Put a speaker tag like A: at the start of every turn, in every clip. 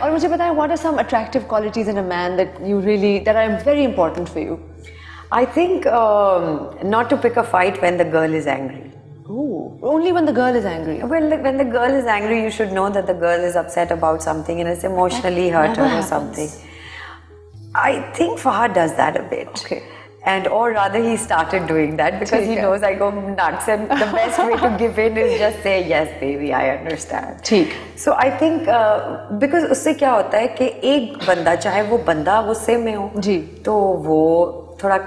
A: और मुझे बताएं, what are some attractive qualities in a man that are very important for you?
B: I think not to pick a fight when the girl is angry.
A: Ooh, only when the girl is angry.
B: When the girl is angry, you should know that the girl is upset about something and is emotionally hurt or something. I think Fahad does that a bit.
A: Okay.
B: And or rather he started doing that because he knows I go nuts and the best way to give in is just say yes baby, I understand.
A: ठीक.
B: So I think because उससे क्या होता है कि एक बंदा, चाहे वो बंदा गुस्से में हो
A: जी,
B: तो वो थोड़ा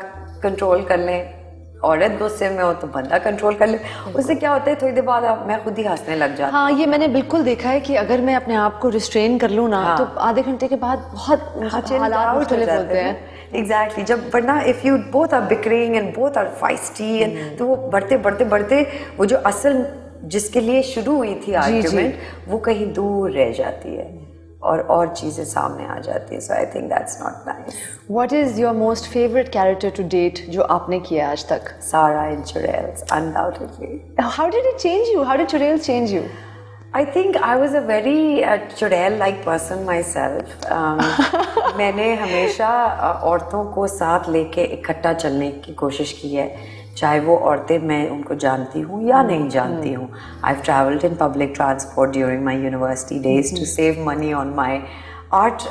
B: कंट्रोल कर ले, औरत गुस्से में हो तो बंदा कंट्रोल कर ले, उससे क्या होता है थोड़ी देर बाद मैं खुद ही हंसने लग जाती हूँ।
A: हाँ, ये मैंने बिल्कुल देखा है कि अगर मैं अपने आप को रिस्ट्रेन कर लूँ ना, तो आधे घंटे के बाद बहुत हालात मुख्तलिफ होते हैं।
B: Exactly. जब वरना if you both are bickering and both are feisty and तो वो बढ़ते वो जो असल जिसके लिए शुरू हुई थी आर्ग्यूमेंट वो कहीं दूर रह जाती है और चीजें सामने आ जाती है. So I think that's not nice.
A: What is your most favorite character to date जो आपने किया आज तक?
B: Sara in Churels, undoubtedly.
A: How did it change you? How did Churels change you?
B: I think I was a very Churel-like person myself. मैंने हमेशा औरतों को साथ लेके इकट्ठा चलने की कोशिश की है, चाहे वो औरतें मैं उनको जानती हूँ या नहीं जानती हूँ. I've travelled in public transport during my university days to save money on my art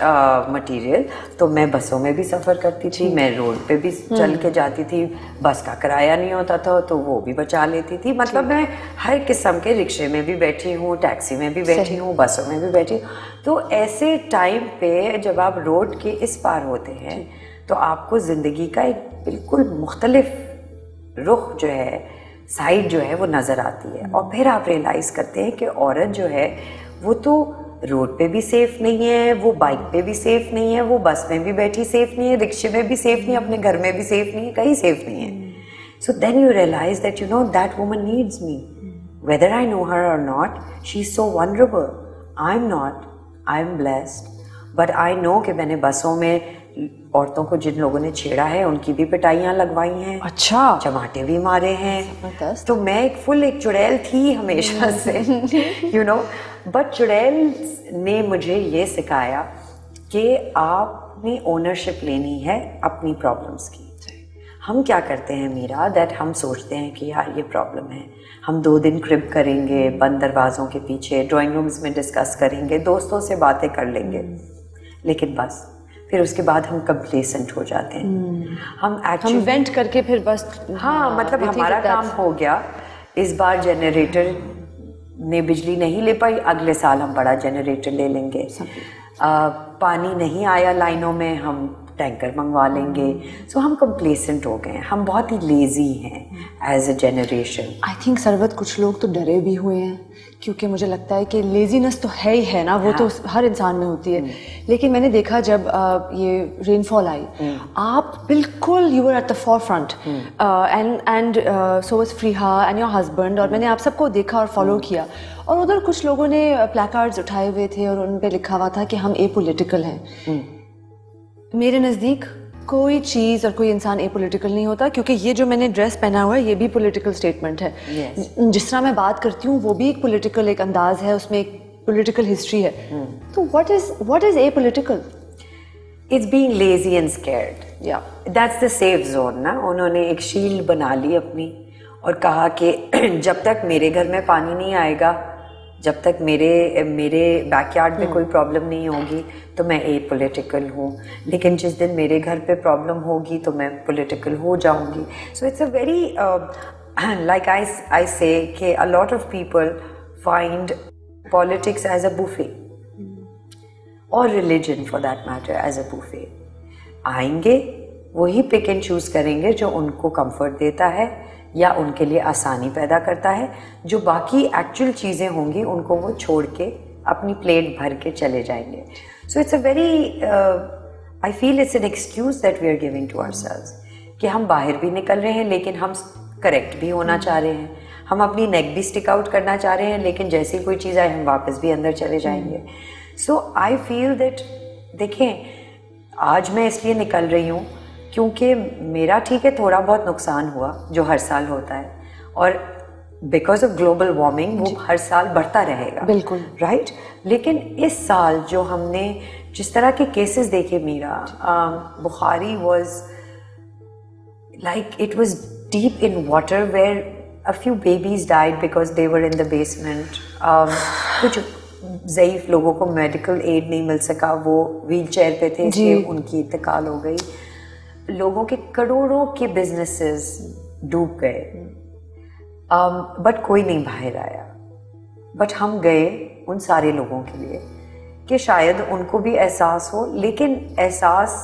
B: material. तो मैं बसों में भी सफ़र करती थी, मैं रोड पे भी चल के जाती थी, बस का किराया नहीं होता था तो वो भी बचा लेती थी. मतलब मैं हर किस्म के रिक्शे में भी बैठी हूँ, टैक्सी में भी बैठी हूँ, बसों में भी बैठी हूँ. तो ऐसे टाइम पे जब आप रोड के इस पार होते हैं तो आपको ज़िंदगी का एक बिल्कुल मुख्तलिफ रुख जो है, साइड जो है वो नज़र आती है. और फिर आप रियलाइज़ करते हैं कि औरत जो है वो तो रोड पे भी सेफ नहीं है, वो बाइक पे भी सेफ नहीं है, वो बस में भी बैठी सेफ नहीं है, रिक्शे में भी सेफ नहीं है, अपने घर में भी सेफ नहीं है, कहीं सेफ नहीं है. So then you realize that you know that woman needs me, whether I know her और not. She is so vulnerable. I am not, I am blessed, but I know कि मैंने बसों में औरतों को जिन लोगों ने छेड़ा है उनकी भी पिटाइयाँ लगवाई हैं,
A: अच्छा,
B: चमाटे भी मारे हैं. तो मैं एक चुड़ैल थी हमेशा से, यू नो. बट चुड़ैल ने मुझे ये सिखाया कि आपने ओनरशिप लेनी है अपनी प्रॉब्लम्स की. हम क्या करते हैं मीरा, दैट हम सोचते हैं कि यार ये प्रॉब्लम है, हम 2 दिन क्रिब करेंगे बंद दरवाज़ों के पीछे, ड्राइंग रूम्स में डिस्कस करेंगे, दोस्तों से बातें कर लेंगे, लेकिन बस फिर उसके बाद हम कंप्लेसेंट हो जाते हैं. हम
A: वेंट करके फिर बस,
B: हाँ, मतलब हमारा काम हो गया, इस बार जनरेटर ने बिजली नहीं ले पाई, अगले साल हम बड़ा जनरेटर ले लेंगे. पानी नहीं आया लाइनों में, हम टैंकर मंगवा लेंगे. सो हम कंप्लेसेंट हो गए हैं, हम बहुत ही लेजी हैं as a generation.
A: I think Sarwat कुछ लोग तो डरे भी हुए हैं, क्योंकि मुझे लगता है कि लेजीनेस तो है ही है ना, वो तो हर इंसान में होती है. लेकिन मैंने देखा जब ये रेनफॉल आई, आप बिल्कुल you were at the forefront, and so was Fariha and your husband, और मैंने आप सबको देखा और फॉलो किया. और उधर कुछ लोगों ने प्लेकार्ड्स उठाए हुए थे और उन पे लिखा हुआ था कि हम एपॉलिटिकल हैं. मेरे नज़दीक कोई चीज़ और कोई इंसान एपॉलिटिकल नहीं होता, क्योंकि ये जो मैंने ड्रेस पहना हुआ है ये भी पॉलिटिकल स्टेटमेंट है. जिस तरह मैं बात करती हूँ वो भी एक पॉलिटिकल एक अंदाज है, उसमें एक पॉलिटिकल हिस्ट्री है. तो what is apolitical?
B: It's being lazy and scared. या दैट्स द सेफ जोन ना. उन्होंने एक शील्ड बना ली अपनी और कहा कि जब तक मेरे घर में पानी नहीं आएगा, जब तक मेरे बैकयार्ड में कोई प्रॉब्लम नहीं होगी तो मैं एपॉलिटिकल हूँ, लेकिन जिस दिन मेरे घर पे प्रॉब्लम होगी तो मैं पॉलिटिकल हो जाऊँगी. So it's a very like I say कि a lot of people find politics as a buffet, और religion for that matter as a buffet. आएंगे वही पिक एंड चूज़ करेंगे जो उनको कंफर्ट देता है या उनके लिए आसानी पैदा करता है. जो बाकी एक्चुअल चीज़ें होंगी उनको वो छोड़ के अपनी प्लेट भर के चले जाएंगे. So it's a very I feel it's an excuse that we are giving to ourselves कि हम बाहर भी निकल रहे हैं लेकिन हम करेक्ट भी होना चाह रहे हैं, हम अपनी नेक भी स्टिक आउट करना चाह रहे हैं, लेकिन जैसे कोई चीज़ आए हम वापस भी अंदर चले जाएंगे. सो आई फील दैट देखें आज मैं इसलिए निकल रही हूँ क्योंकि मेरा ठीक है थोड़ा बहुत नुकसान हुआ जो हर साल होता है, और बिकॉज ऑफ ग्लोबल वार्मिंग वो हर साल बढ़ता रहेगा,
A: बिल्कुल
B: राइट। लेकिन इस साल जो हमने जिस तरह के केसेस देखे Meera, Bukhari was like it was deep in water where a few babies died because they were in the basement. कुछ ज़ईफ़ लोगों को मेडिकल एड नहीं मिल सका, वो व्हील चेयर पे थे, इसलिए उनकी इंतकाल हो गई। लोगों के करोड़ों के बिजनेसेस डूब गए, बट कोई नहीं बाहर आया। बट हम गए उन सारे लोगों के लिए कि शायद उनको भी एहसास हो, लेकिन एहसास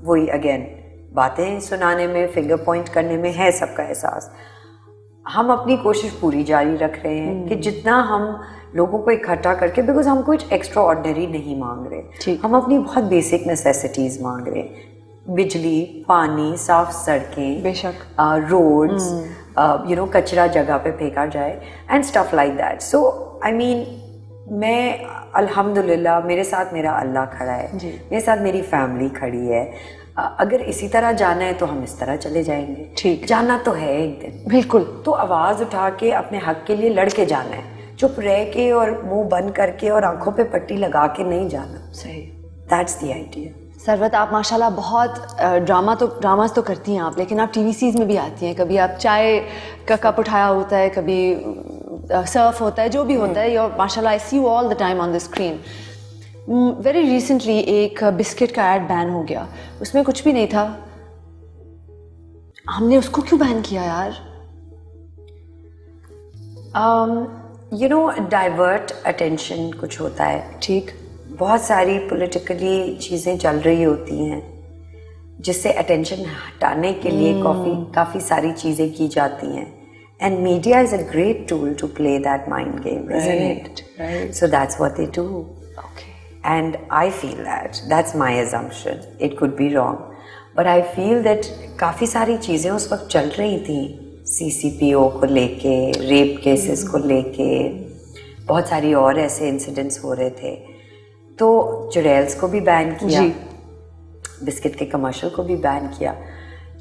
B: वही अगेन बातें सुनाने में, फिंगर पॉइंट करने में है सबका एहसास। हम अपनी कोशिश पूरी जारी रख रहे हैं कि जितना हम लोगों को इकट्ठा करके, बिकॉज हम कुछ एक्स्ट्रा ऑर्डिनरी नहीं मांग रहे, हम अपनी बहुत बेसिक नेसेसिटीज़ मांग रहे हैं, बिजली, पानी, साफ सड़कें,
A: बेशक,
B: रोड्स, कचरा जगह पे फेंका जाए and stuff like that. So I mean मैं अल्हम्दुलिल्लाह मेरे साथ मेरा अल्लाह खड़ा है, मेरे साथ मेरी फैमिली खड़ी है। अगर इसी तरह जाना है तो हम इस तरह चले जाएंगे, ठीक जाना तो है एक दिन, बिल्कुल। तो आवाज़ उठा के अपने हक के लिए लड़ के जाना है, चुप रह के और मुंह बंद करके और आंखों पे पट्टी लगा के नहीं जाना। सही, दैट्स द आइडिया।
A: सरवत, आप माशाल्लाह बहुत ड्रामास तो करती हैं आप, लेकिन आप टीवी सीरीज़ में भी आती हैं। कभी आप चाय का कप उठाया होता है, कभी सर्फ होता है, जो भी होता है, योर माशाल्लाह I see you all the time on the screen. Very recently एक बिस्किट का ऐड बैन हो गया, उसमें कुछ भी नहीं था, हमने उसको क्यों बैन किया यार?
B: डाइवर्ट अटेंशन कुछ होता है,
A: ठीक।
B: बहुत सारी पॉलिटिकली चीज़ें चल रही होती हैं जिससे अटेंशन हटाने के लिए काफ़ी सारी चीज़ें की जाती हैं, and media is a great tool to play that mind game, isn't it?
A: Right.
B: So that's what they do.
A: Okay.
B: And I feel that's my assumption. It could be wrong, but I feel that काफ़ी सारी चीज़ें उस वक्त चल रही थी, CCPO को लेके, रेप केसेस को लेके, बहुत सारी और ऐसे इंसिडेंट्स हो रहे थे। तो चुड़ैल्स को भी बैन किया, बिस्किट के कमर्शियल को भी बैन किया,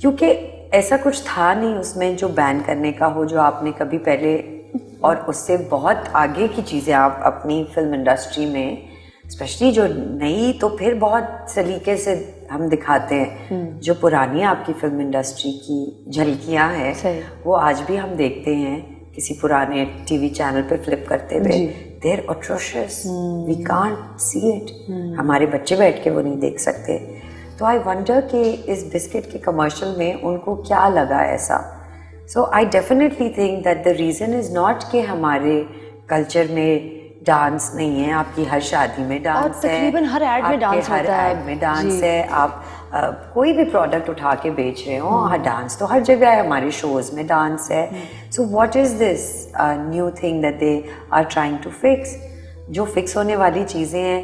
B: क्योंकि ऐसा कुछ था नहीं उसमें जो बैन करने का हो, जो आपने कभी पहले, और उससे बहुत आगे की चीज़ें आप अपनी फिल्म इंडस्ट्री में, स्पेशली जो नई, तो फिर बहुत सलीके से हम दिखाते हैं। जो पुरानी आपकी फिल्म इंडस्ट्री की झलकियाँ हैं, वो आज भी हम देखते हैं किसी पुराने टीवी चैनल पे फ्लिप करते हुए। They're atrocious. We can't see it. हमारे बच्चे बैठ के वो नहीं देख सकते। तो I wonder कि इस बिस्किट के कमर्शियल में उनको क्या लगा ऐसा। So I definitely think that the reason is not कि हमारे कल्चर में डांस नहीं है, आपकी हर शादी में डांस है,
A: तकरीबन हर ऐड में डांस होता है,
B: हर ऐड में डांस है। आप कोई भी प्रोडक्ट उठा के बेच रहे हो, हर डांस तो हर जगह है, हमारे शोज में डांस है। So what is this new thing that they are trying to fix? जो फिक्स होने वाली चीज़ें हैं,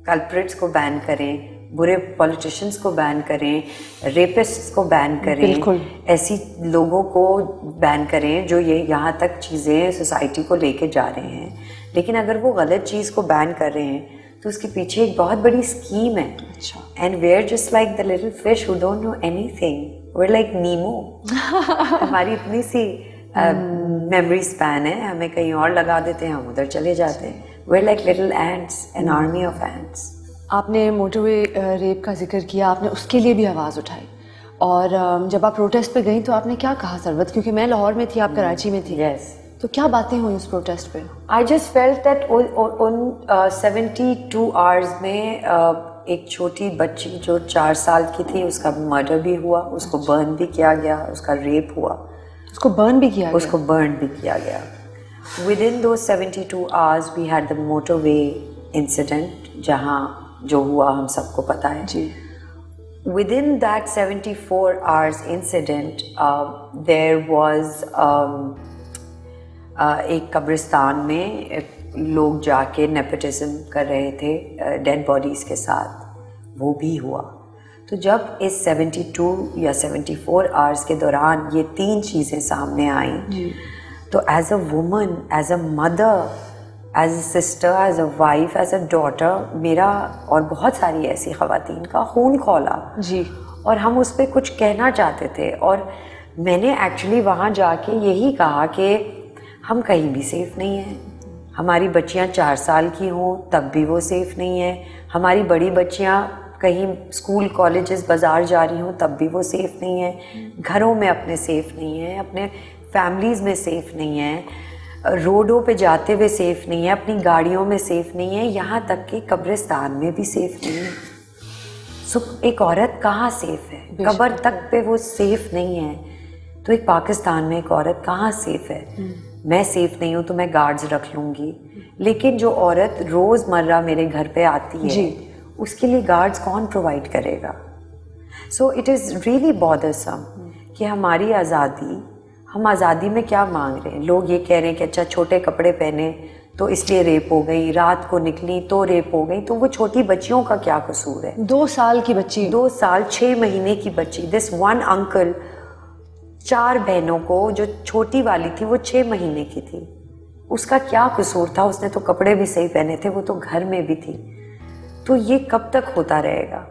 B: कल्प्रिट्स को बैन करें, बुरे पॉलिटिशियंस को बैन करें, रेपिस्ट्स को बैन करें, ऐसी लोगों को बैन करें जो ये यहाँ तक चीज़ें सोसाइटी को लेके जा रहे हैं। लेकिन अगर वो गलत चीज़ को बैन कर रहे हैं तो उसके पीछे एक बहुत बड़ी स्कीम है। And we are just like the little fish who don't know anything, we are like Nemo. हमारी इतनी सी मेमोरी स्पैन है, हमें कहीं और लगा देते हैं, हम उधर चले जाते हैं। We are like little ants, an army of ants.
A: आपने मोटरवे रेप का जिक्र किया, आपने उसके लिए भी आवाज़ उठाई, और जब आप प्रोटेस्ट पे गई तो आपने क्या कहा सरवत? क्योंकि मैं लाहौर में थी, आप कराची में थी।
B: यस।
A: तो क्या बातें हुई उस प्रोटेस्ट पे?
B: आई जस्ट फेल्ट दैट उन 72 आवर्स में एक छोटी बच्ची जो 4 साल की थी, उसका मर्डर भी हुआ, उसको बर्न भी किया गया, उसका रेप हुआ,
A: उसको बर्न भी किया गया।
B: उसको बर्न भी किया गया। विदिन दो 72 hours we had the motorway incident, जहाँ जो हुआ हम सबको पता है
A: जी।
B: Within that 74 hours incident, there was एक कब्रिस्तान में लोग जाके नेपोटिज्म कर रहे थे डेड बॉडीज़ के साथ, वो भी हुआ। तो जब इस 72 या 74 आवर्स के दौरान ये 3 चीज़ें सामने आईं, तो as a woman, as a mother, as a sister, as a wife, as a daughter, मेरा और बहुत सारी ऐसी ख़वातीन का खून खौला
A: जी।
B: और हम उस पर कुछ कहना चाहते थे। और मैंने एक्चुअली वहाँ जाके यही कहा कि हम कहीं भी सेफ नहीं हैं। हमारी बच्चियां 4 साल की हों तब भी वो सेफ नहीं है। हमारी बड़ी बच्चियां कहीं स्कूल कॉलेजेस बाज़ार जा रही हों तब भी वो सेफ नहीं है। घरों में अपने सेफ नहीं है, अपने फैमिलीज़ में सेफ नहीं है, रोडों पे जाते हुए सेफ नहीं है, अपनी गाड़ियों में सेफ नहीं है, यहाँ तक कि कब्रिस्तान में भी सेफ नहीं है। सो एक औरत कहाँ सेफ है? कब्र तक पे वो सेफ नहीं है, तो एक पाकिस्तान में एक औरत कहाँ सेफ है? मैं सेफ नहीं हूँ तो मैं गार्ड्स रख लूँगी, लेकिन जो औरत रोज़मर्रा मेरे घर पे आती है उसके लिए गार्ड्स कौन प्रोवाइड करेगा? So it is really bothersome कि हमारी आज़ादी, हम आज़ादी में क्या मांग रहे हैं? लोग ये कह रहे हैं कि अच्छा छोटे कपड़े पहने तो इसलिए रेप हो गई, रात को निकली तो रेप हो गई, तो वो छोटी बच्चियों का क्या कसूर है?
A: 2 साल की बच्ची,
B: 2 साल 6 महीने की बच्ची। दिस वन अंकल 4 बहनों को, जो छोटी वाली थी वो 6 महीने की थी, उसका क्या कसूर था? उसने तो कपड़े भी सही पहने थे, वो तो घर में भी थी। तो ये कब तक होता रहेगा?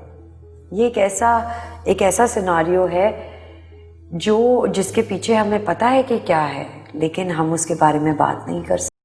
B: ये एक ऐसा सिनारियो है जिसके पीछे हमें पता है कि क्या है, लेकिन हम उसके बारे में बात नहीं कर सकते।